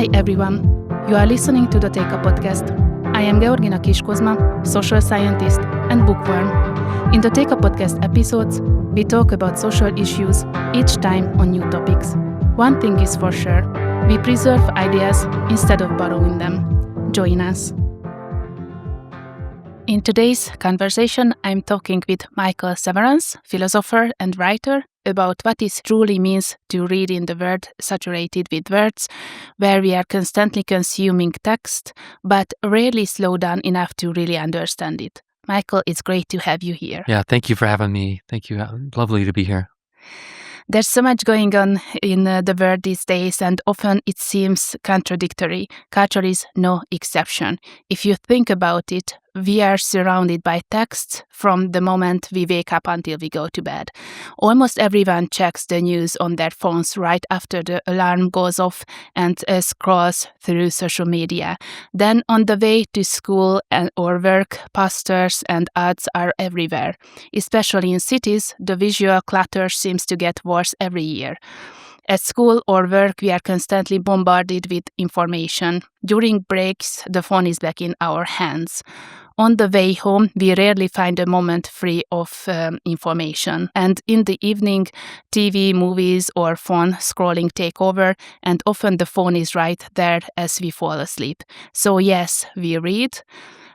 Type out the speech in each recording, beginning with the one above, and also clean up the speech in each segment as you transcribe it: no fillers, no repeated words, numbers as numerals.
Hi everyone, you are listening to the TÉKA podcast. I am Georgina Kiss-Kozma, social scientist and bookworm. In the TÉKA podcast episodes, we talk about social issues, each time on new topics. One thing is for sure, we preserve ideas instead of borrowing them. Join us. In today's conversation, I'm talking with Michael Severance, philosopher and writer, about what it truly means to read in the world saturated with words, where we are constantly consuming text, but rarely slow down enough to really understand it. Michael, it's great to have you here. Yeah, thank you for having me. Thank you. Lovely to be here. There's so much going on in the world these days, and often it seems contradictory. Culture is no exception. If you think about it, we are surrounded by texts from the moment we wake up until we go to bed. Almost everyone checks the news on their phones right after the alarm goes off and scrolls through social media. Then on the way to school or work, posters and ads are everywhere. Especially in cities, the visual clutter seems to get worse every year. At school or work, we are constantly bombarded with information. During breaks, the phone is back in our hands. On the way home, we rarely find a moment free of information. And in the evening, TV, movies, or phone scrolling take over, and often the phone is right there as we fall asleep. So yes, we read,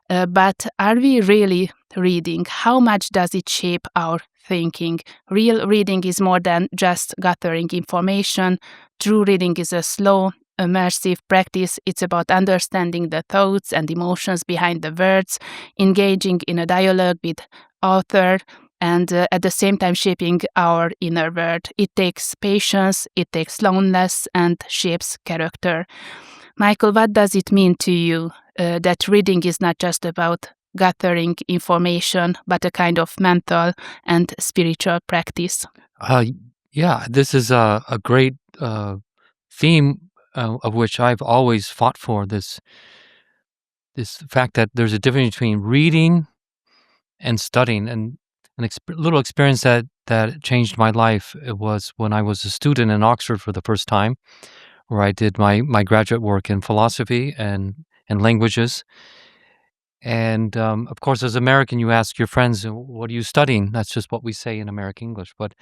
but are we really reading? How much does it shape our thinking? Real reading is more than just gathering information. True reading is a slow, immersive practice. It's about understanding the thoughts and emotions behind the words, engaging in a dialogue with author, and at the same time shaping our inner world. It takes patience, it takes slowness, and shapes character. Michael, what does it mean to you that reading is not just about gathering information, but a kind of mental and spiritual practice? Yeah, this is a great theme of which I've always fought for, this fact that there's a difference between reading and studying. And an little experience that changed my life, it was when I was a student in Oxford for the first time, where I did my graduate work in philosophy and languages. And of course, as American, you ask your friends, what are you studying? That's just what we say in American English. But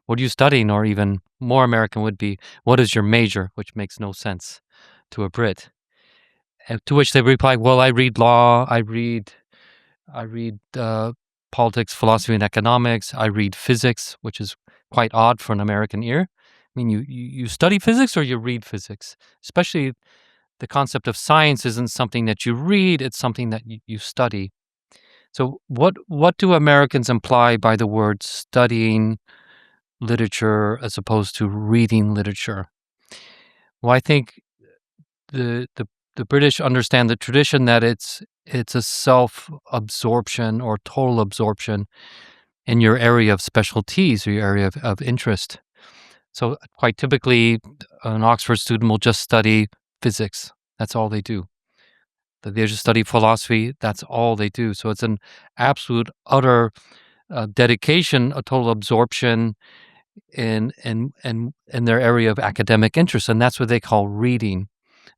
what are you studying? Or even more American would be, what is your major? Which makes no sense to a Brit. And to which they reply, well, I read law, I read politics, philosophy, and economics. I read physics, which is quite odd for an American ear. I mean, you study physics or you read physics, especially the concept of science isn't something that you read, it's something that you study. So what do Americans imply by the word studying literature as opposed to reading literature? Well, I think the British understand the tradition that it's a self-absorption or total absorption in your area of specialties or your area of interest. So quite typically, an Oxford student will just study physics. That's all they do. They just study philosophy. That's all they do. So it's an absolute, utter dedication, a total absorption in their area of academic interest, and that's what they call reading.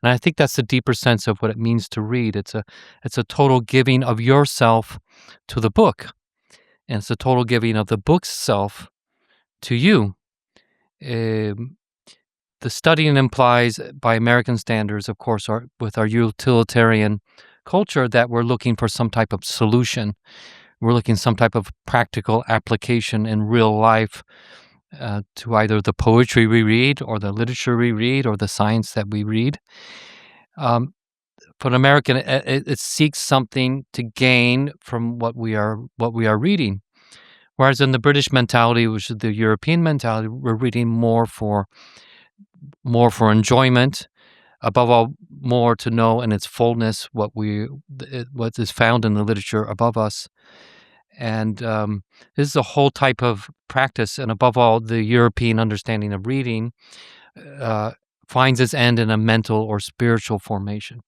And I think that's the deeper sense of what it means to read. It's a total giving of yourself to the book, and it's a total giving of the book's self to you. The studying implies, by American standards, of course, with our utilitarian culture, that we're looking for some type of solution. We're looking some type of practical application in real life to either the poetry we read or the literature we read or the science that we read. For an American, it seeks something to gain from what we are reading. Whereas in the British mentality, which is the European mentality, we're reading more for enjoyment, above all, more to know in its fullness what is found in the literature above us. And this is a whole type of practice, and above all, the European understanding of reading finds its end in a mental or spiritual formation,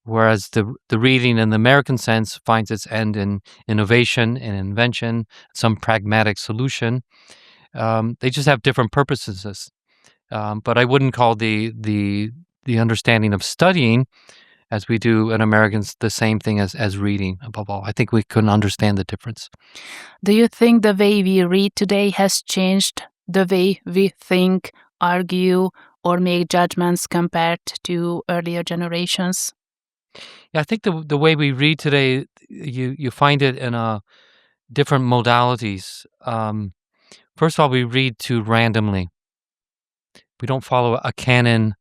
whereas the reading in the American sense finds its end in innovation and invention, some pragmatic solution. They just have different purposes. But I wouldn't call the the understanding of studying as we do in Americans the same thing as reading above all. I think we couldn't understand the difference. Do you think the way we read today has changed the way we think, argue, or make judgments compared to earlier generations? Yeah, I think the way we read today, you find it in different modalities. First of all, we read too randomly. We don't follow a canon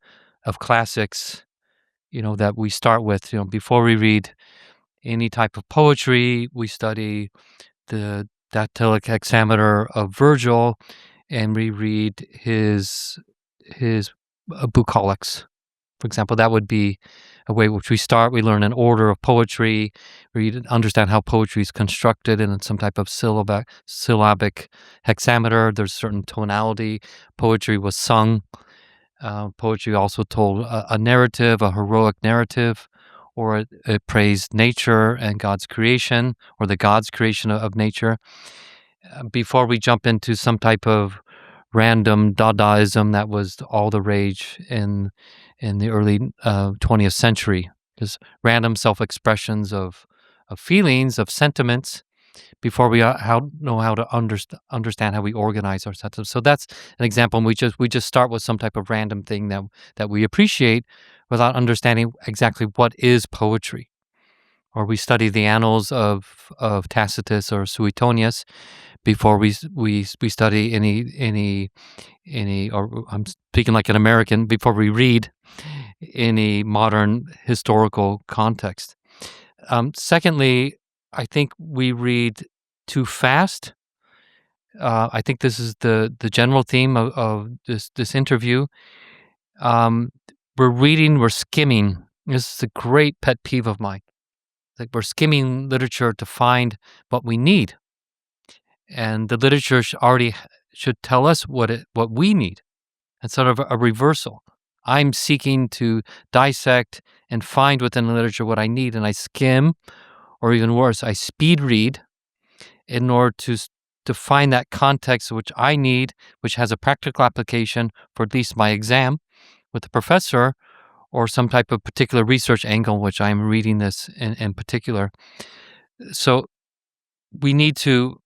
of classics, that we start with. Before we read any type of poetry, we study the dactylic hexameter of Virgil, and we read his bucolics. For example, that would be a way which we start. We learn an order of poetry. We understand how poetry is constructed in some type of syllabic hexameter. There's certain tonality. Poetry was sung. Poetry also told a narrative, a heroic narrative, or it praised nature and God's creation, or the God's creation of nature. Before we jump into some type of random Dadaism that was all the rage in the early 20th century, just random self-expressions of feelings, of sentiments, before we know how to understand how we organize our sentiments. So that's an example. We just start with some type of random thing that we appreciate without understanding exactly what is poetry. Or we study the annals of Tacitus or Suetonius before we study any, or I'm speaking like an American, before we read any modern historical context. Secondly, I think we read too fast. I think this is the general theme of this interview. We're skimming. This is a great pet peeve of mine. Like, we're skimming literature to find what we need, and the literature should tell us what we need. It's sort of a reversal. I'm seeking to dissect and find within the literature what I need, and I skim, or even worse, I speed read in order to find that context which I need, which has a practical application for at least my exam with the professor, or some type of particular research angle which I'm reading this in particular. So we need to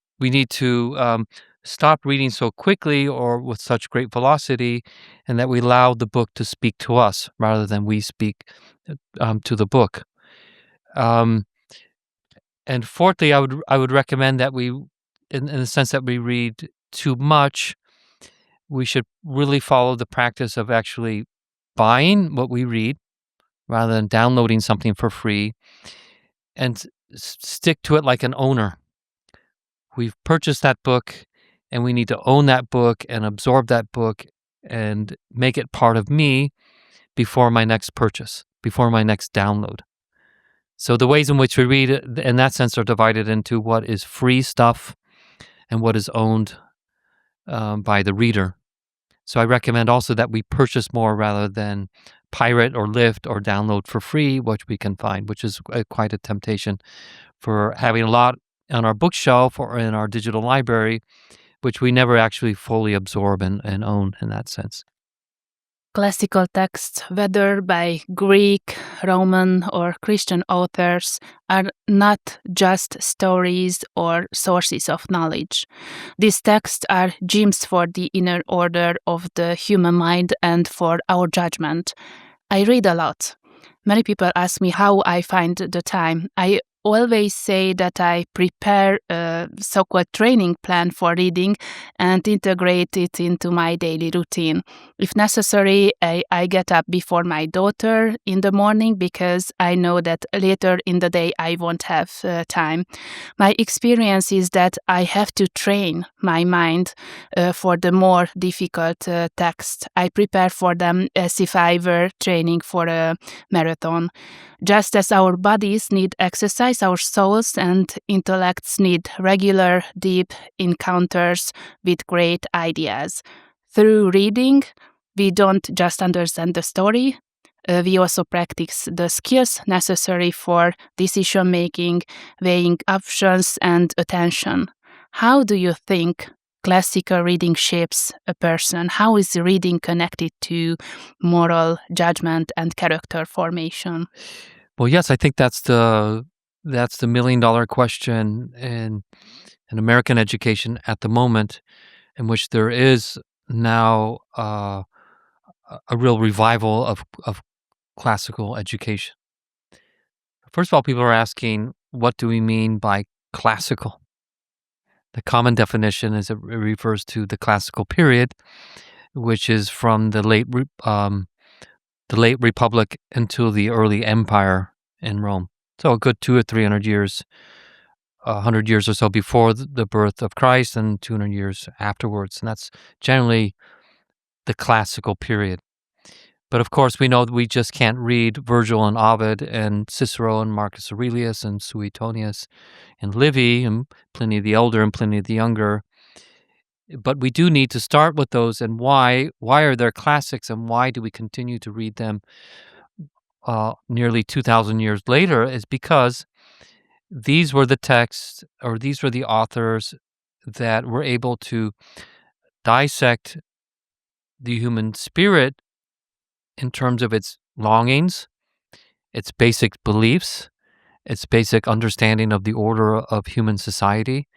stop reading so quickly or with such great velocity, and that we allow the book to speak to us rather than we speak to the book. And fourthly, I would recommend that we, in the sense that we read too much, we should really follow the practice of actually buying what we read rather than downloading something for free, and stick to it like an owner. We've purchased that book, and we need to own that book and absorb that book and make it part of me before my next purchase, before my next download. So the ways in which we read, in that sense, are divided into what is free stuff and what is owned by the reader. So I recommend also that we purchase more rather than pirate or lift or download for free, which we can find, which is quite a temptation for having a lot on our bookshelf or in our digital library, which we never actually fully absorb and own in that sense. Classical texts, whether by Greek, Roman, or Christian authors, are not just stories or sources of knowledge. These texts are gems for the inner order of the human mind and for our judgment. I read a lot. Many people ask me how I find the time. I always say that I prepare a so-called training plan for reading and integrate it into my daily routine. If necessary, I get up before my daughter in the morning because I know that later in the day I won't have time. My experience is that I have to train my mind for the more difficult texts. I prepare for them as if I were training for a marathon. Just as our bodies need exercise, our souls and intellects need regular, deep encounters with great ideas. Through reading, we don't just understand the story, we also practice the skills necessary for decision-making, weighing options, and attention. How do you think classical reading shapes a person? How is reading connected to moral judgment and character formation? Well, yes, I think that's the $1 million question in American education at the moment, in which there is now a real revival of classical education. First of all, people are asking, what do we mean by classical? The common definition is it refers to the classical period, which is from the late Republic until the early Empire in Rome. So a good 200 or 300 years, 100 years or so before the birth of Christ, and 200 years afterwards. And that's generally the classical period. But of course, we know that we just can't read Virgil and Ovid and Cicero and Marcus Aurelius and Suetonius and Livy and Pliny the Elder and Pliny the Younger. But we do need to start with those. And why? Why are there classics, and why do we continue to read them nearly 2,000 years later? Is because these were the texts, or these were the authors that were able to dissect the human spirit in terms of its longings, its basic beliefs, its basic understanding of the order of human society,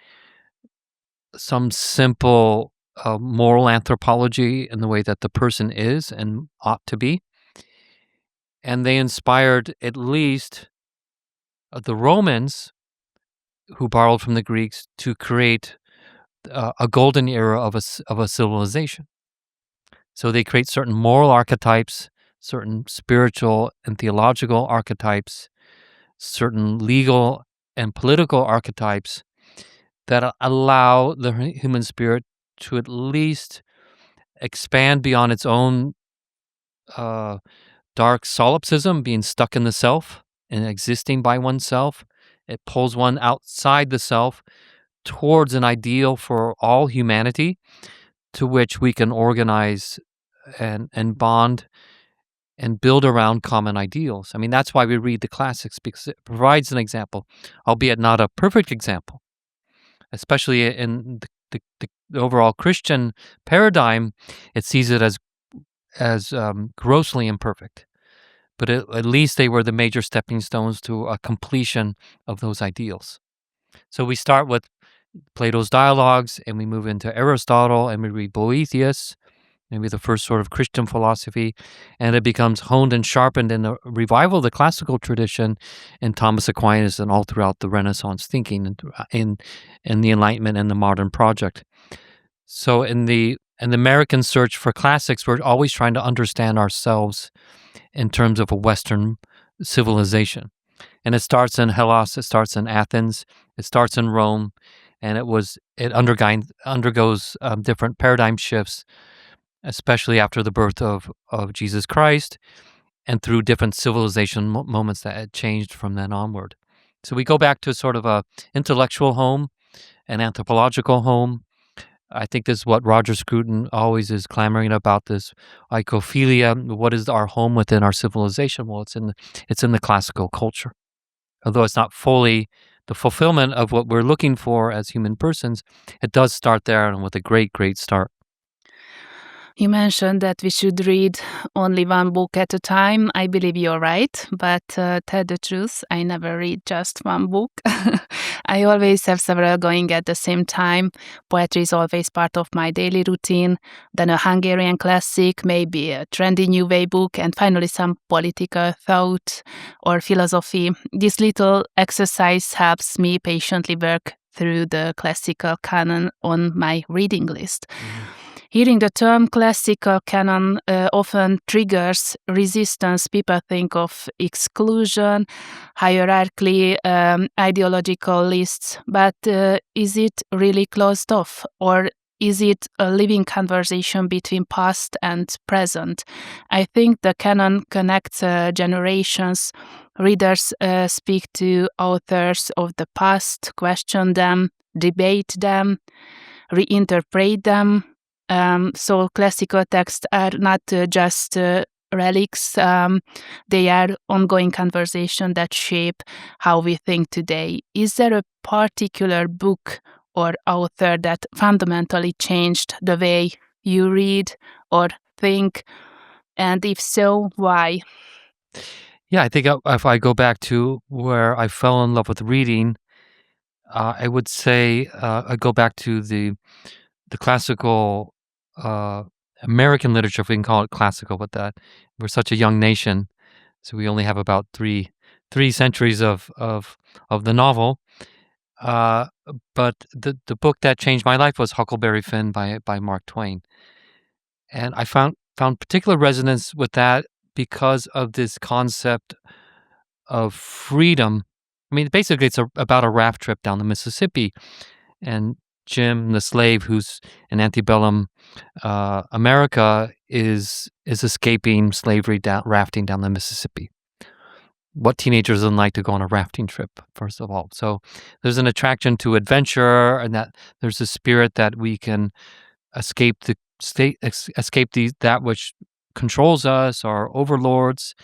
some simple moral anthropology in the way that the person is and ought to be. And they inspired at least the Romans, who borrowed from the Greeks, to create a golden era of a civilization. So they create certain moral archetypes, certain spiritual and theological archetypes, certain legal and political archetypes that allow the human spirit to at least expand beyond its own dark solipsism, being stuck in the self and existing by oneself. It pulls one outside the self towards an ideal for all humanity, to which we can organize and bond and build around common ideals. I mean, that's why we read the classics, because it provides an example, albeit not a perfect example, especially in the overall Christian paradigm. It sees it as grossly imperfect. But at least they were the major stepping stones to a completion of those ideals. So we start with Plato's dialogues, and we move into Aristotle, and we read Boethius, maybe the first sort of Christian philosophy, and it becomes honed and sharpened in the revival of the classical tradition in Thomas Aquinas and all throughout the Renaissance thinking and in the Enlightenment and the modern project. So in the American search for classics, we're always trying to understand ourselves in terms of a Western civilization. And it starts in Hellas, it starts in Athens, it starts in Rome, and it undergoes different paradigm shifts, especially after the birth of Jesus Christ, and through different civilization moments that had changed from then onward. So we go back to sort of a intellectual home, an anthropological home. I think this is what Roger Scruton always is clamoring about, this icophilia. What is our home within our civilization? Well, it's in the classical culture. Although it's not fully the fulfillment of what we're looking for as human persons, it does start there, and with a great, great start. You mentioned that we should read only one book at a time. I believe you're right, but tell the truth, I never read just one book. I always have several going at the same time. Poetry is always part of my daily routine, then a Hungarian classic, maybe a trendy new wave book, and finally some political thought or philosophy. This little exercise helps me patiently work through the classical canon on my reading list. Hearing the term classical canon often triggers resistance. People think of exclusion, hierarchy, ideological lists, but is it really closed off, or is it a living conversation between past and present? I think the canon connects generations. Readers speak to authors of the past, question them, debate them, reinterpret them. So classical texts are not just relics, they are ongoing conversation that shape how we think today. Is there a particular book or author that fundamentally changed the way you read or think? And if so, why? Yeah, I think if I go back to where I fell in love with reading, I would say I go back to the classical uh, American literature, if we can call it classical, but that we're such a young nation, so we only have about three centuries of the novel. Uh, but the book that changed my life was Huckleberry Finn by Mark Twain, and I found particular resonance with that because of this concept of freedom. I mean, basically, it's about a raft trip down the Mississippi, and Jim, the slave, who's in antebellum America, is escaping slavery rafting down the Mississippi. What teenagers would like to go on a rafting trip, first of all? So there's an attraction to adventure, and that there's a spirit that we can escape the state, escape that which controls us, our overlords.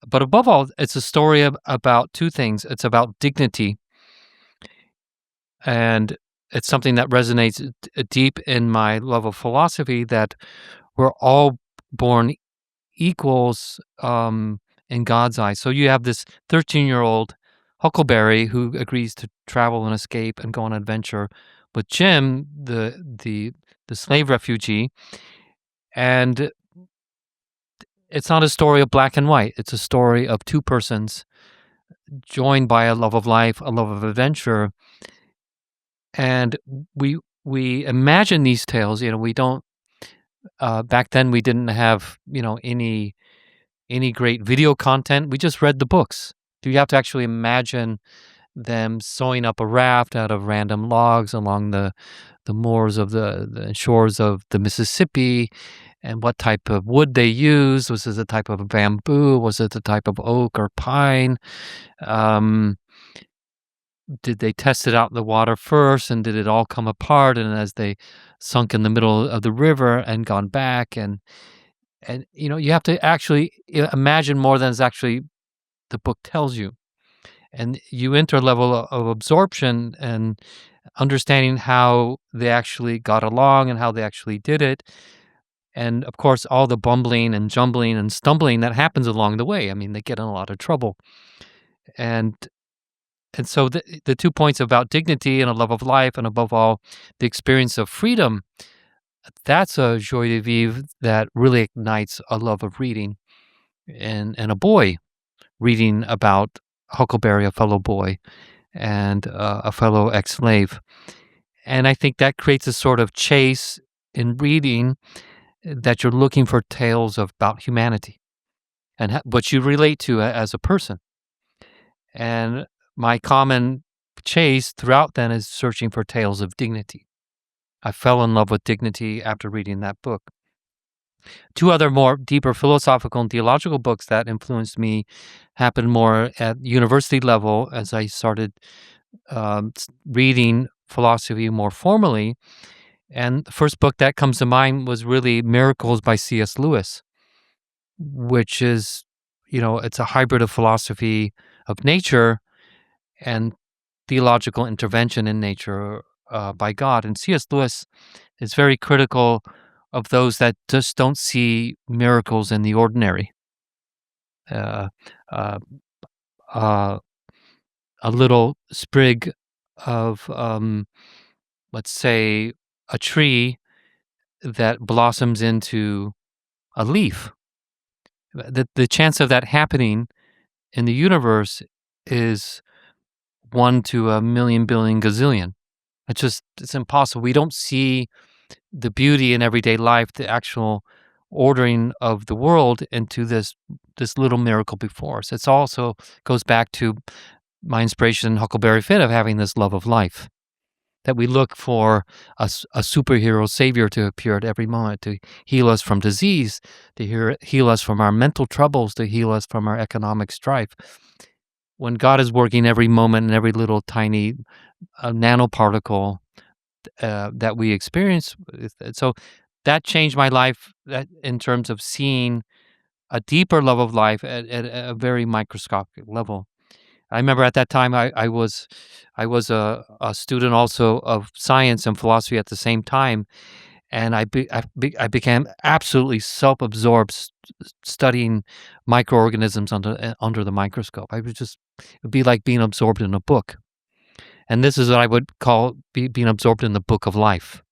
But above all, it's a story about two things. It's about dignity, and it's something that resonates deep in my love of philosophy, that we're all born equals in God's eyes. So you have this 13-year-old Huckleberry who agrees to travel and escape and go on an adventure with Jim, the slave refugee, and it's not a story of black and white. It's a story of two persons joined by a love of life, a love of adventure, and we imagine these tales. We don't. Back then, we didn't have any great video content. We just read the books. Do you have to actually imagine them sewing up a raft out of random logs along the moors of the shores of the Mississippi, and what type of wood they used? Was it a type of bamboo? Was it a type of oak or pine? Did they test it out in the water first, and did it all come apart? And as they sunk in the middle of the river and gone back, and you have to actually imagine more than is actually the book tells you, and you enter a level of absorption and understanding how they actually got along and how they actually did it, and of course all the bumbling and jumbling and stumbling that happens along the way. I mean, they get in a lot of trouble, and so the 2 points about dignity and a love of life, and above all, the experience of freedom, that's a joie de vivre that really ignites a love of reading, and a boy reading about Huckleberry, a fellow boy, and a fellow ex-slave. And I think that creates a sort of chase in reading, that you're looking for tales about humanity and what you relate to as a person. And my common chase throughout then is searching for tales of dignity. I fell in love with dignity after reading that book. Two other more deeper philosophical and theological books that influenced me happened more at university level as I started reading philosophy more formally. And the first book that comes to mind was really Miracles by C.S. Lewis, which is, it's a hybrid of philosophy of nature and theological intervention in nature by God. And C.S. Lewis is very critical of those that just don't see miracles in the ordinary. Uh, uh, uh, a little sprig of, let's say, a tree that blossoms into a leaf. The chance of that happening in the universe is 1 to a million billion gazillion. It's impossible. We don't see the beauty in everyday life, the actual ordering of the world into this little miracle before us. It's also goes back to my inspiration in Huckleberry Finn of having this love of life, that we look for a superhero savior to appear at every moment to heal us from disease, to heal us from our mental troubles, to heal us from our economic strife. When God is working every moment in every little tiny nanoparticle that we experience. So that changed my life in terms of seeing a deeper love of life at a very microscopic level. I remember at that time I was a student also of science and philosophy at the same time, and I became absolutely self-absorbed studying microorganisms under the microscope. I was just it'd be like being absorbed in a book, and this is what I would call being absorbed in the book of life.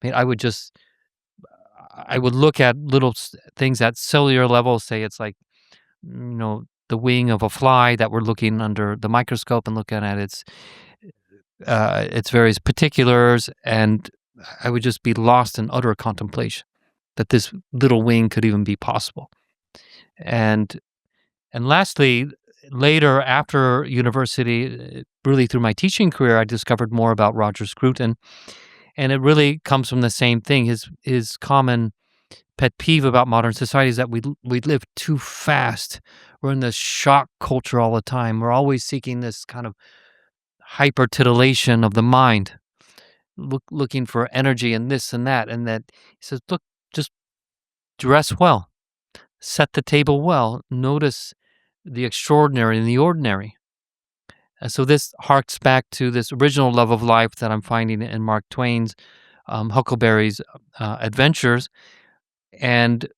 I mean, I would look at little things at cellular level. Say it's like the wing of a fly that we're looking under the microscope and looking at its various particulars, and I would just be lost in utter contemplation that this little wing could even be possible. And lastly, later after university, really through my teaching career, I discovered more about Roger Scruton, and it really comes from the same thing. His common pet peeve about modern society is that we live too fast. We're in this shock culture all the time. We're always seeking this kind of hyper titillation of the mind, looking for energy and this and that. And that he says, look, just dress well, set the table well, notice the extraordinary and the ordinary. And so this harks back to this original love of life that I'm finding in Mark Twain's Huckleberry's adventures, and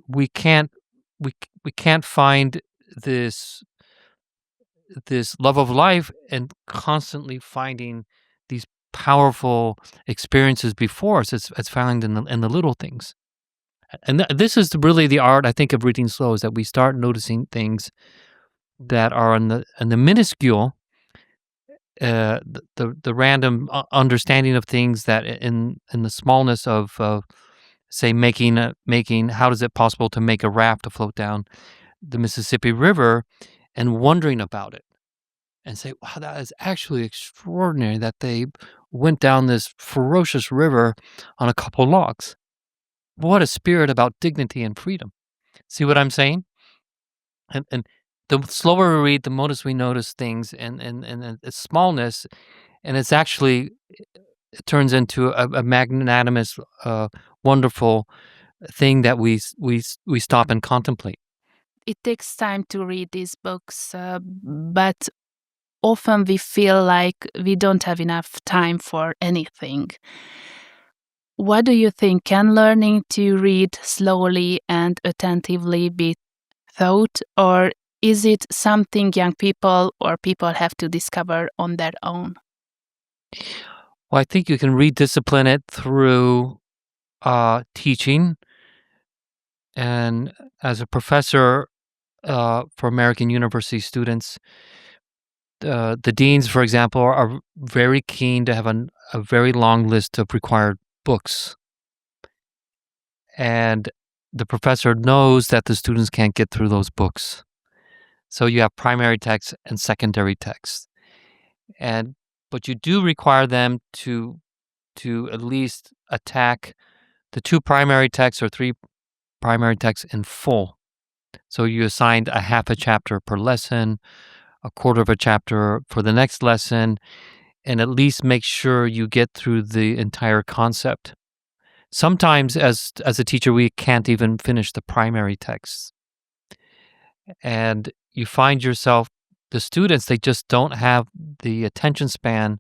we can't we can't find this love of life and constantly finding these powerful experiences before us. It's found in the little things, and this is really the art, I think, of reading slow, is that we start noticing things that are in the minuscule, the random understanding of things that in the smallness of say making how is it possible to make a raft to float down the Mississippi River, and wondering about it and say, wow, that is actually extraordinary that they went down this ferocious river on a couple logs. What a spirit about dignity and freedom. See what I'm saying? And the slower we read, the more we notice things and its smallness, and it's actually, it turns into a magnanimous, wonderful thing that we stop and contemplate. It takes time to read these books, but often we feel like we don't have enough time for anything. What do you think? Can learning to read slowly and attentively be taught, or is it something young people or people have to discover on their own? Well, I think you can rediscipline it through teaching. And as a professor for American university students, the deans, for example, are very keen to have a very long list of required books. And the professor knows that the students can't get through those books. So you have primary text and secondary text. But you do require them to at least attack the 2 primary texts or 3 primary texts in full. So you assigned a half a chapter per lesson, a quarter of a chapter for the next lesson, and at least make sure you get through the entire concept. Sometimes as a teacher, we can't even finish the primary texts. And you find yourself, the students, they just don't have the attention span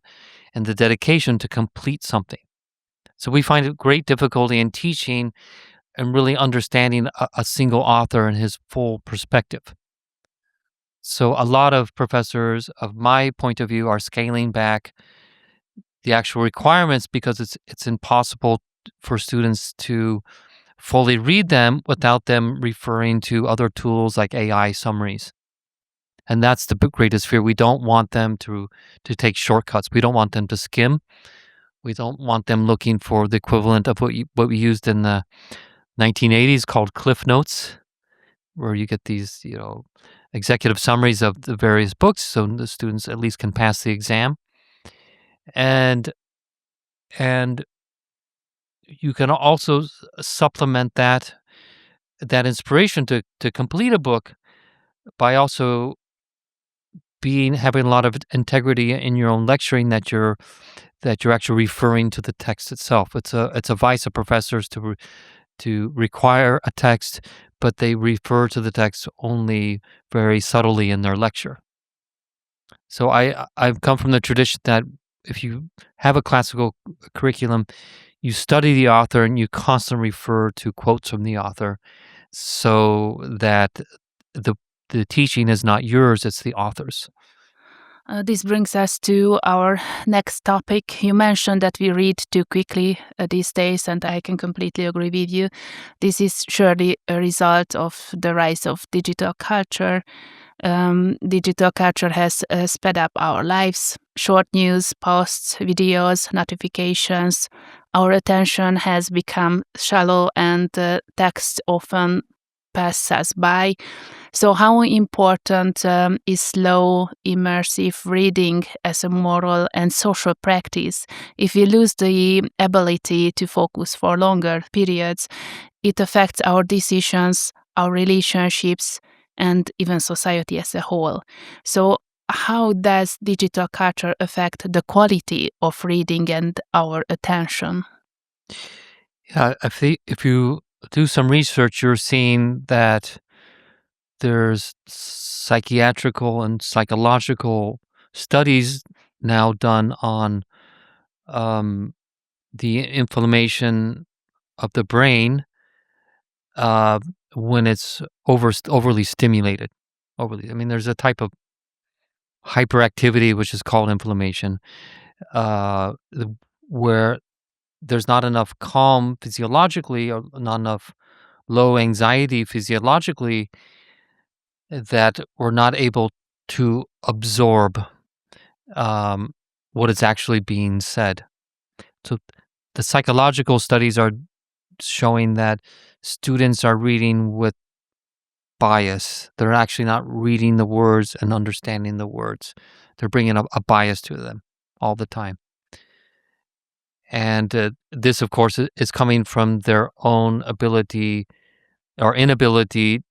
and the dedication to complete something. So we find it great difficulty in teaching and really understanding a single author and his full perspective. So a lot of professors, of my point of view, are scaling back the actual requirements because it's impossible for students to fully read them without them referring to other tools like AI summaries. And that's the greatest fear. We don't want them to take shortcuts. We don't want them to skim. We don't want them looking for the equivalent of what we used in the 1980s called Cliff Notes, where you get these, executive summaries of the various books so the students at least can pass the exam. And you can also supplement that inspiration to complete a book by also having a lot of integrity in your own lecturing, that you're actually referring to the text itself. It's a vice of professors to require a text, but they refer to the text only very subtly in their lecture. So I've come from the tradition that if you have a classical curriculum, you study the author and you constantly refer to quotes from the author, so that the the teaching is not yours; it's the author's. This brings us to our next topic. You mentioned that we read too quickly these days, and I can completely agree with you. This is surely a result of the rise of digital culture. Digital culture has sped up our lives. Short news, posts, videos, notifications. Our attention has become shallow, and text often passes us by. So, how important is slow, immersive reading as a moral and social practice? If we lose the ability to focus for longer periods, it affects our decisions, our relationships, and even society as a whole. So, how does digital culture affect the quality of reading and our attention? Yeah, if you do some research, you're seeing that there's psychiatrical and psychological studies now done on um, the inflammation of the brain uh, when it's overly stimulated. Overly, I mean, there's a type of hyperactivity which is called inflammation, where there's not enough calm physiologically or not enough low anxiety physiologically that we're not able to absorb um, what is actually being said. So the psychological studies are showing that students are reading with bias. They're actually not reading the words and understanding the words. They're bringing a bias to them all the time. And this, of course, is coming from their own ability or inability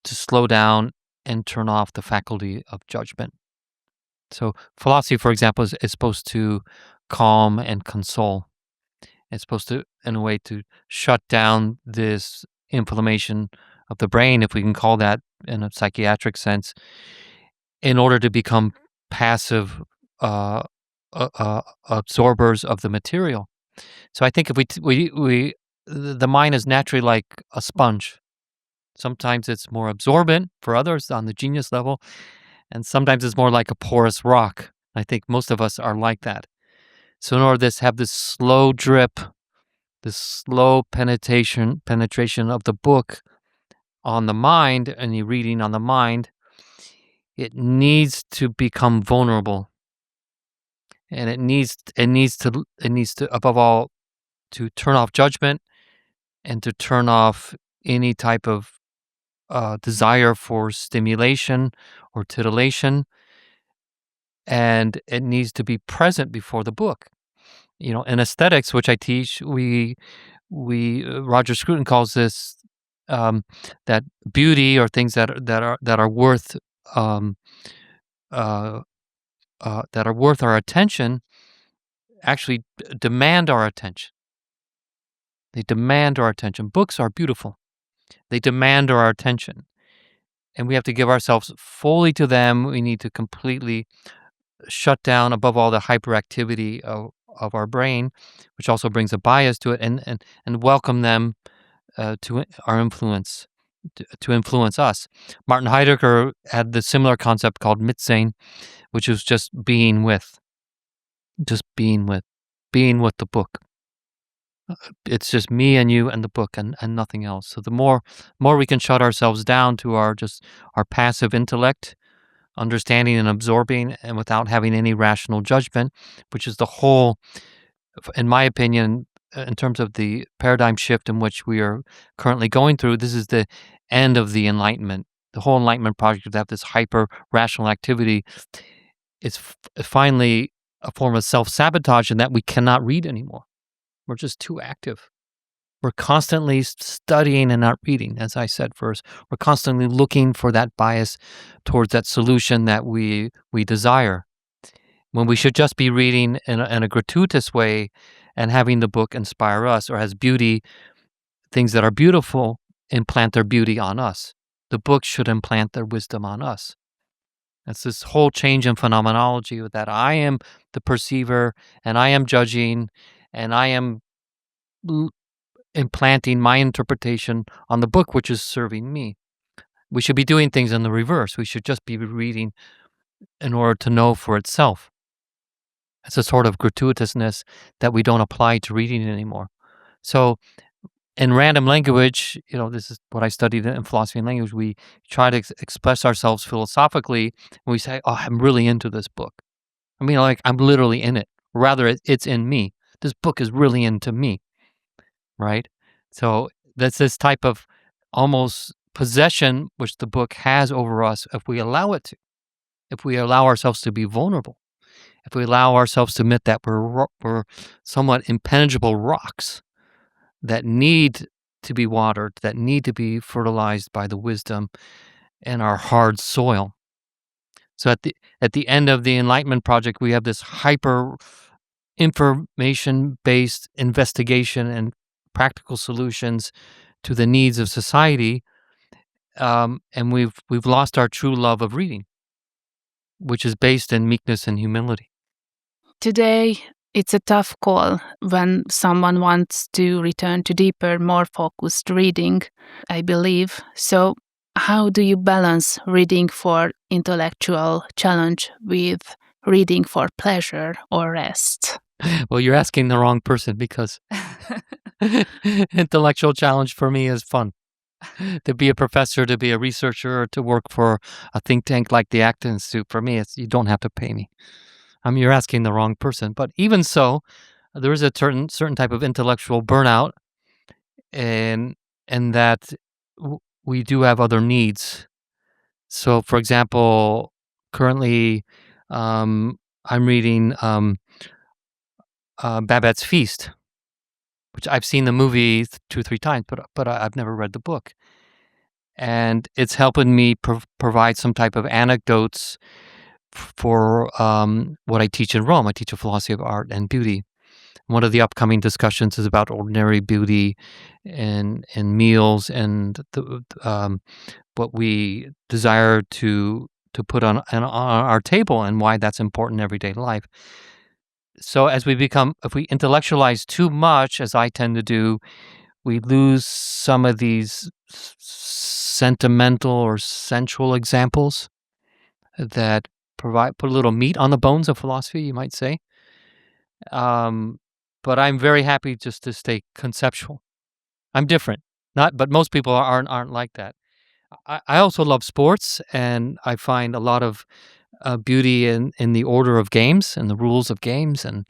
to slow down and turn off the faculty of judgment. So philosophy, for example, is supposed to calm and console. It's supposed to, in a way, to shut down this inflammation of the brain, if we can call that in a psychiatric sense, in order to become passive uh, absorbers of the material. So I think if the mind is naturally like a sponge. Sometimes it's more absorbent for others on the genius level, and sometimes it's more like a porous rock. I think most of us are like that. So in order to have this slow drip, this slow penetration of the book on the mind, and you reading on the mind, it needs to become vulnerable, and it needs to above all to turn off judgment and to turn off any type of desire for stimulation or titillation, and it needs to be present before the book. In aesthetics, which I teach, we Roger Scruton calls this that beauty or things that are worth um, uh, that are worth our attention actually demand our attention. They demand our attention. Books are beautiful. They demand our attention, and we have to give ourselves fully to them. We need to completely shut down, above all, the hyperactivity of our brain, which also brings a bias to it, and welcome them to our influence, to influence us. Martin Heidegger had the similar concept called Mitsein, which is just being with, being with the book. It's just me and you and the book, and nothing else. So the more we can shut ourselves down to our passive intellect, understanding and absorbing, and without having any rational judgment, which is the whole, in my opinion, in terms of the paradigm shift in which we are currently going through, this is the end of the Enlightenment. The whole Enlightenment project, to have this hyper rational activity, is finally a form of self-sabotage, in that we cannot read anymore. We're just too active. We're constantly studying and not reading, as I said first. We're constantly looking for that bias towards that solution that we desire, when we should just be reading in a gratuitous way and having the book inspire us, or has beauty, things that are beautiful implant their beauty on us. The book should implant their wisdom on us. It's this whole change in phenomenology that I am the perceiver and I am judging and I am implanting my interpretation on the book, which is serving me. We should be doing things in the reverse. We should just be reading in order to know for itself. It's a sort of gratuitousness that we don't apply to reading anymore. So in random language, this is what I studied in philosophy and language, we try to express ourselves philosophically, and we say, oh, I'm really into this book. I mean, like, I'm literally in it. Rather, it's in me. This book is really into me, right? So that's this type of almost possession which the book has over us if we allow it to, if we allow ourselves to be vulnerable, if we allow ourselves to admit that we're somewhat impenetrable rocks that need to be watered, that need to be fertilized by the wisdom in our hard soil. So at the end of the Enlightenment Project, we have this hyper information-based investigation and practical solutions to the needs of society, and we've lost our true love of reading, which is based in meekness and humility. Today, it's a tough call when someone wants to return to deeper, more focused reading, I believe. So, how do you balance reading for intellectual challenge with reading for pleasure or rest? Well, you're asking the wrong person because intellectual challenge for me is fun. To be a professor, to be a researcher, or to work for a think tank like the Acton Institute, for me, you don't have to pay me. You're asking the wrong person. But even so, there is a certain type of intellectual burnout, and that we do have other needs. So, for example, currently, I'm reading Babette's Feast, which I've seen the movie 2, 3 times, but I've never read the book. And it's helping me provide some type of anecdotes for what I teach in Rome. I teach a philosophy of art and beauty. One of the upcoming discussions is about ordinary beauty and meals and what we desire to put on our table and why that's important in everyday life. So if we intellectualize too much, as I tend to do, we lose some of these sentimental or sensual examples that put a little meat on the bones of philosophy, you might say. But I'm very happy just to stay conceptual. I'm different, but most people aren't like that. I also love sports, and I find a lot of beauty in the order of games and the rules of games. And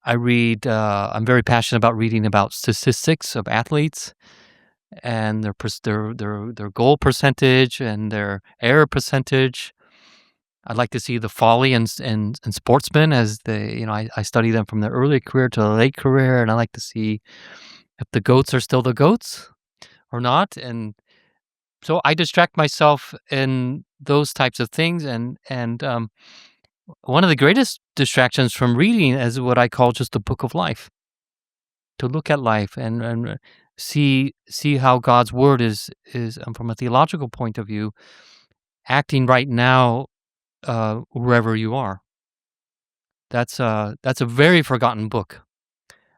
I read. I'm very passionate about reading about statistics of athletes and their goal percentage and their error percentage. I'd like to see the folly in sportsmen as I study them from their early career to the late career, and I like to see if the goats are still the goats or not. And so I distract myself in those types of things, and one of the greatest distractions from reading is what I call just the book of life. To look at life and see how God's word is from a theological point of view, acting right now wherever you are. That's a very forgotten book.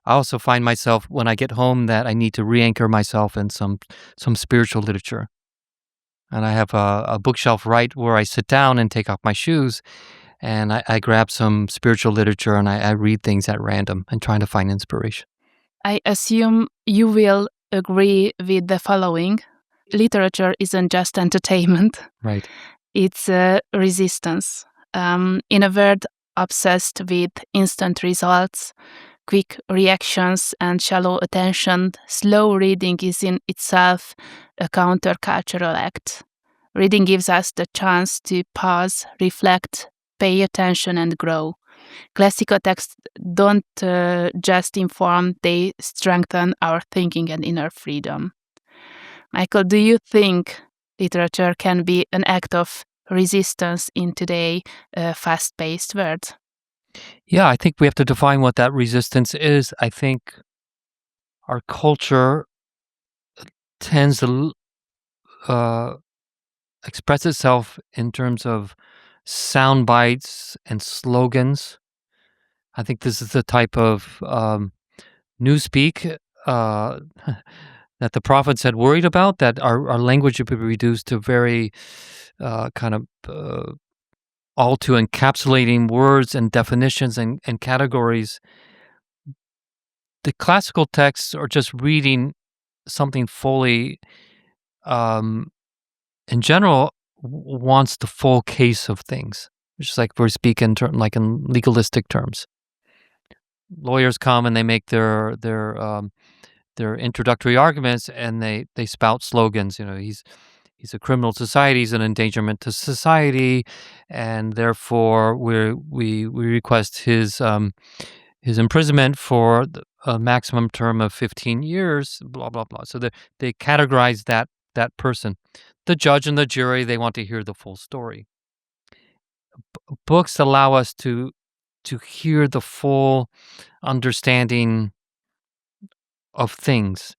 I also find myself when I get home that I need to re-anchor myself in some spiritual literature. And I have a bookshelf right where I sit down and take off my shoes, and I grab some spiritual literature and I read things at random and trying to find inspiration. I assume you will agree with the following. Literature isn't just entertainment. Right. It's resistance. In a world obsessed with instant results, quick reactions, and shallow attention, slow reading is in itself a countercultural act. Reading gives us the chance to pause, reflect, pay attention, and grow. Classical texts don't just inform, they strengthen our thinking and inner freedom. Michael, do you think literature can be an act of resistance in today's fast-paced world? Yeah, I think we have to define what that resistance is. I think our culture tends to express itself in terms of sound bites and slogans. I think this is the type of newspeak that the prophets had worried about, that our language would be reduced to very kind of all too encapsulating words and definitions and categories. The classical texts are just reading something fully, in general, wants the full case of things. Just like we're speaking like in legalistic terms. Lawyers come and they make their introductory arguments, and they spout slogans. He's a criminal to society, he's an endangerment to society, and therefore we request his imprisonment for a maximum term of 15 years, blah, blah, blah. So they categorize that person. The judge and the jury, they want to hear the full story. Books allow us to hear the full understanding of things.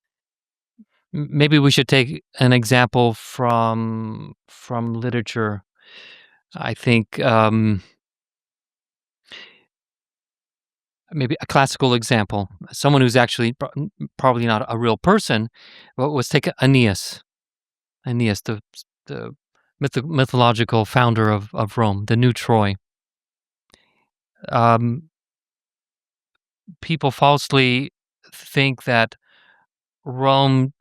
Maybe we should take an example from literature. I think maybe a classical example, someone who's actually probably not a real person, but let's take Aeneas. Aeneas, the mythological founder of Rome, the new Troy. People falsely think that Rome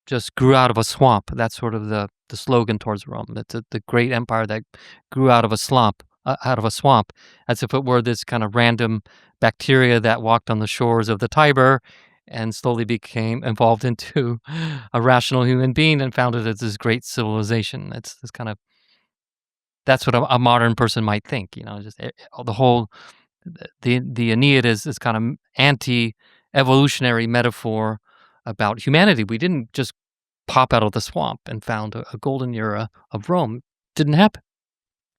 just grew out of a swamp. That's sort of the slogan towards Rome. That's the great empire that grew out of a swamp, as if it were this kind of random bacteria that walked on the shores of the Tiber and slowly became involved into a rational human being and founded as this great civilization. It's this kind of, that's what a modern person might think. Just the whole the Aeneid is this kind of anti-evolutionary metaphor about humanity. We didn't just pop out of the swamp and found a golden era of Rome. It didn't happen.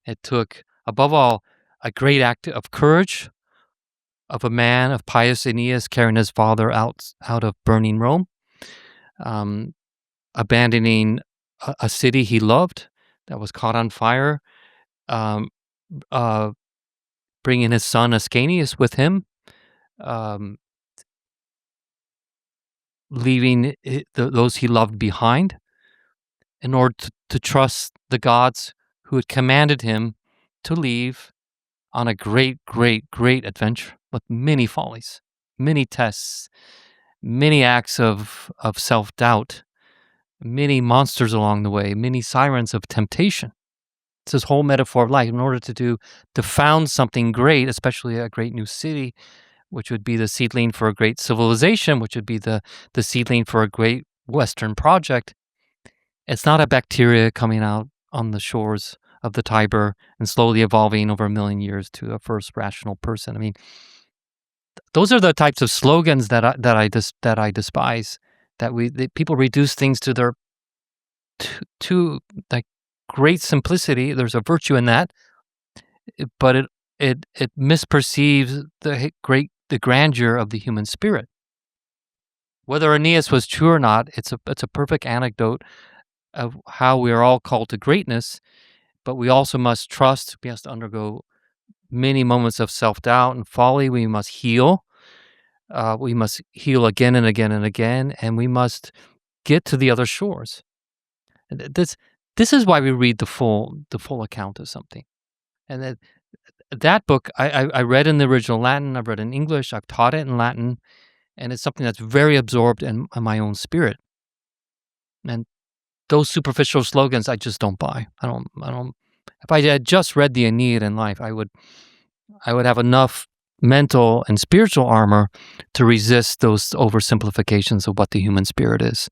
It took, above all, a great act of courage of a man, of pious Aeneas, carrying his father out of burning Rome, abandoning a city he loved that was caught on fire, bringing his son Ascanius with him, leaving those he loved behind in order to trust the gods who had commanded him to leave on a great, great, great adventure with many follies, many tests, many acts of self-doubt, many monsters along the way, many sirens of temptation. It's this whole metaphor of life. In order to found something great, especially a great new city, which would be the seedling for a great civilization, which would be the seedling for a great Western project, it's not a bacteria coming out on the shores of the Tiber and slowly evolving over 1 million years to a first rational person. I mean, those are the types of slogans that I despise. That people reduce things to their to like great simplicity. There's a virtue in that, but it misperceives the grandeur of the human spirit. Whether Aeneas was true or not, it's a perfect anecdote of how we are all called to greatness, but we also must trust. We have to undergo many moments of self-doubt and folly. We must heal. We must heal again and again and again, and we must get to the other shores. This is why we read the full account of something. And that book I read in the original Latin. I've read in English. I've taught it in Latin, and it's something that's very absorbed in my own spirit. And those superficial slogans, I just don't buy. I don't. If I had just read the Aeneid in life, I would have enough mental and spiritual armor to resist those oversimplifications of what the human spirit is.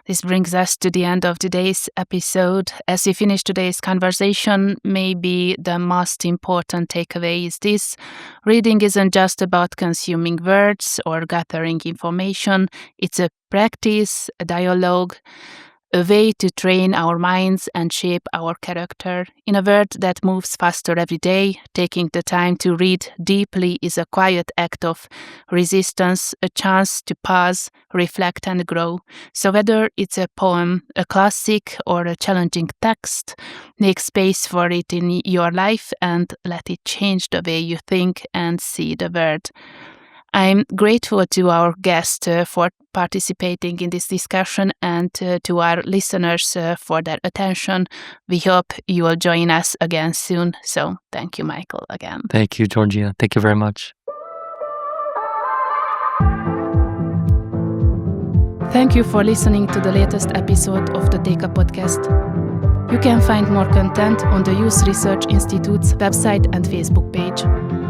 This brings us to the end of today's episode. As we finish today's conversation, maybe the most important takeaway is this: reading isn't just about consuming words or gathering information. It's a practice, a dialogue, a way to train our minds and shape our character. In a world that moves faster every day, taking the time to read deeply is a quiet act of resistance, a chance to pause, reflect, and grow. So whether it's a poem, a classic, or a challenging text, make space for it in your life and let it change the way you think and see the world. I'm grateful to our guest for participating in this discussion and to our listeners for their attention. We hope you will join us again soon. So thank you, Michael, again. Thank you, Georgina. Thank you very much. Thank you for listening to the latest episode of the TÉKA podcast. You can find more content on the Youth Research Institute's website and Facebook page.